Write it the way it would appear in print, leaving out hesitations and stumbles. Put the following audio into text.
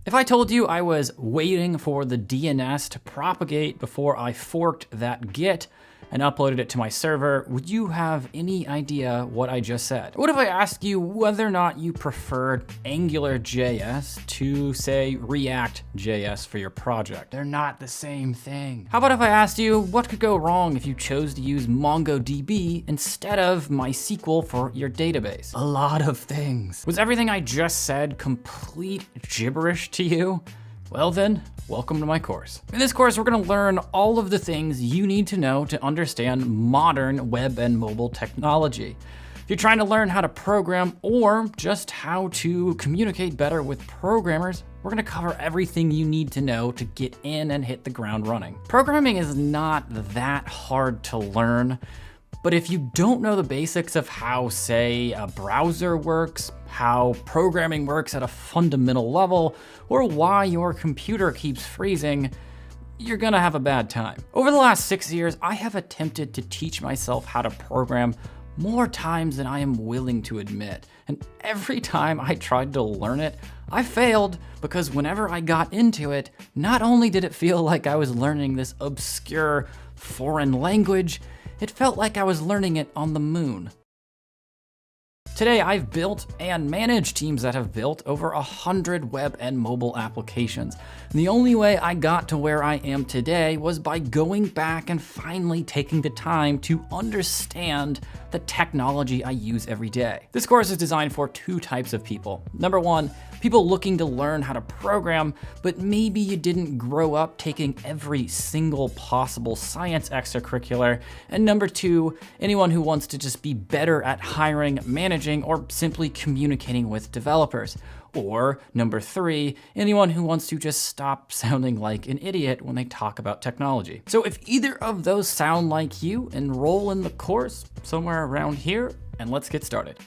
If I told you I was waiting for the DNS to propagate before I forked that Git and uploaded it to my server, would you have any idea what I just said? What if I asked you whether or not you preferred AngularJS to, say, React.js for your project? They're not the same thing. How about if I asked you what could go wrong if you chose to use MongoDB instead of MySQL for your database? A lot of things. Was everything I just said complete gibberish to you? Well then, welcome to my course. In this course, we're gonna learn all of the things you need to know to understand modern web and mobile technology. If you're trying to learn how to program or just how to communicate better with programmers, we're gonna cover everything you need to know to get in and hit the ground running. Programming is not that hard to learn, but if you don't know the basics of how, say, a browser works, how programming works at a fundamental level, or why your computer keeps freezing, you're gonna have a bad time. Over the last 6 years, I have attempted to teach myself how to program more times than I am willing to admit. And every time I tried to learn it, I failed because whenever I got into it, not only did it feel like I was learning this obscure foreign language, it felt like I was learning it on the moon. Today, I've built and managed teams that have built over 100 web and mobile applications. And the only way I got to where I am today was by going back and finally taking the time to understand the technology I use every day. This course is designed for two types of people. Number one, people looking to learn how to program, but maybe you didn't grow up taking every single possible science extracurricular. And number two, anyone who wants to just be better at hiring, managing, or simply communicating with developers. Or number three, anyone who wants to just stop sounding like an idiot when they talk about technology. So if either of those sound like you, enroll in the course somewhere around here, and let's get started.